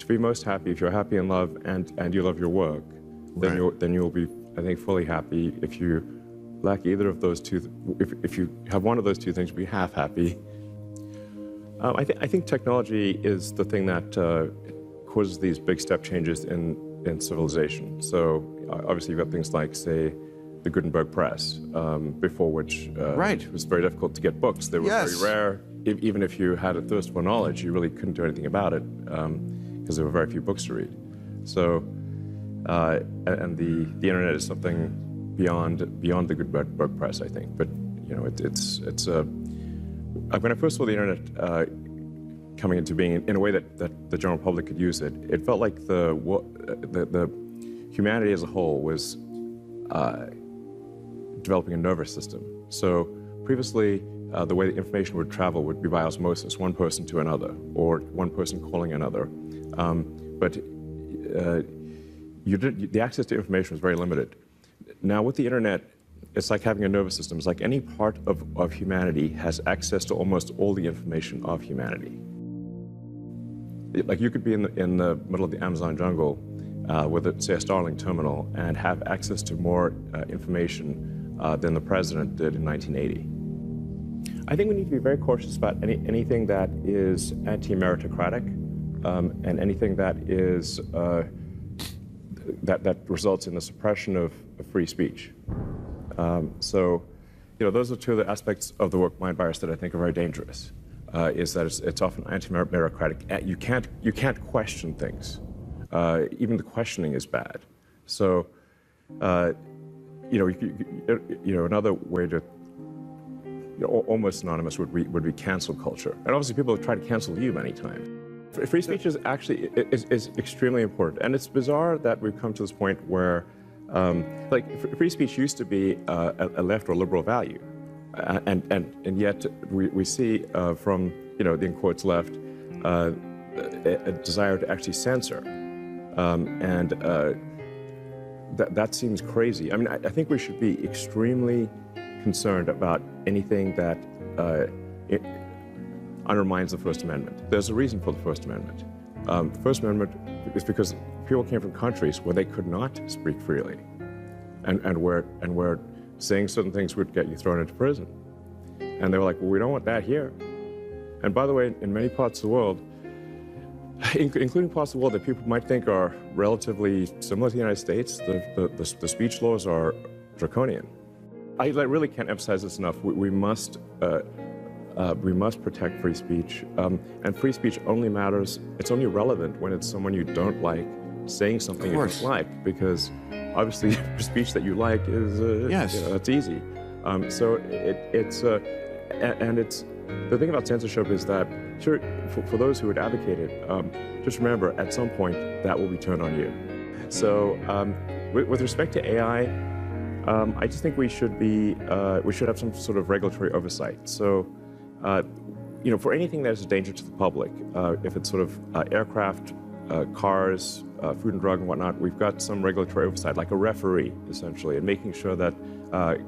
should be most happy if you're happy in love and you love your work. Then you'll be, I think, fully happy. If you lack either of those two, if you have one of those two things, you'll be half happy. I think technology is the thing that causes these big step changes in civilization. So obviously you've got things like, say, the Gutenberg press, before which it was very difficult to get books. They were very rare. Even if you had a thirst for knowledge, you really couldn't do anything about it because there were very few books to read. So, and the internet is something beyond the Gutenberg press, I think. But you know, when I first saw the internet coming into being in a way that the general public could use it, it felt like the humanity as a whole was developing a nervous system. So previously, the way the information would travel would be by osmosis, one person to another, or one person calling another. But the access to information was very limited. Now with the internet, it's like having a nervous system. It's like any part of humanity has access to almost all the information of humanity. Like you could be in the middle of the Amazon jungle with, say, a Starlink terminal and have access to more information than the president did in 1980. I think we need to be very cautious about anything that is anti-meritocratic and anything that is that results in the suppression of free speech. So, you know, those are two of the aspects of the work Mind Virus that I think are very dangerous. Is that it's often anti-meritocratic. You can't question things. Even the questioning is bad. So, you know, another way to almost synonymous would be cancel culture. And obviously people have tried to cancel you many times. Free speech is actually is extremely important. And it's bizarre that we've come to this point where like free speech used to be a left or liberal value. And yet we see from, you know, the in quotes left, a desire to actually censor. That seems crazy. I mean, I think we should be extremely concerned about anything that it undermines the First Amendment. There's a reason for the First Amendment. The First Amendment is because people came from countries where they could not speak freely, and where saying certain things would get you thrown into prison. And they were like, well, we don't want that here. And by the way, in many parts of the world, including parts of the world that people might think are relatively similar to the United States, the speech laws are draconian. I really can't emphasize this enough. We must protect free speech, and free speech only matters. It's only relevant when it's someone you don't like saying something you dislike, because obviously speech that you like is you know, it's easy. So it's the thing about censorship is that, sure, for those who would advocate it, just remember at some point that will be turned on you. So with respect to AI. I just think we should have some sort of regulatory oversight. So, you know, for anything that is a danger to the public, if it's sort of aircraft, cars, food and drug and whatnot, we've got some regulatory oversight, like a referee, essentially, and making sure that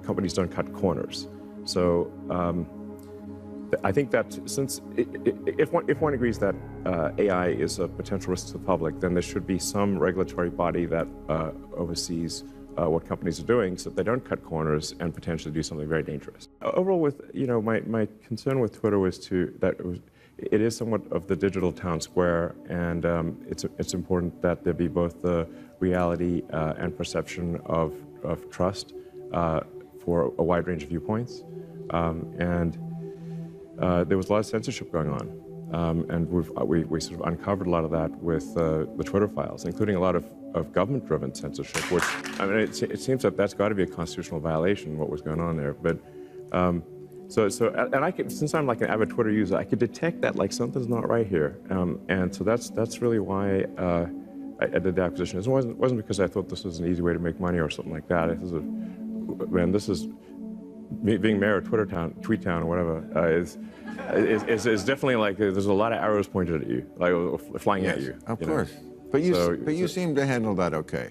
companies don't cut corners. So, I think that since if one agrees that AI is a potential risk to the public, then there should be some regulatory body that oversees what companies are doing so that they don't cut corners and potentially do something very dangerous. Overall, with, you know, my concern with Twitter was it is somewhat of the digital town square, and it's important that there be both the reality and perception of trust for a wide range of viewpoints. There was a lot of censorship going on, and we sort of uncovered a lot of that with the Twitter files, including a lot of government-driven censorship, which, I mean, it seems that that's got to be a constitutional violation, what was going on there. But and I can, since I'm like an avid Twitter user, I could detect that like something's not right here, and so that's really why I did the acquisition. It wasn't because I thought this was an easy way to make money or something like that. This is being mayor of Tweet Town or whatever, is definitely like there's a lot of arrows pointed at you, like flying at you. Of course. But you seem to handle that okay.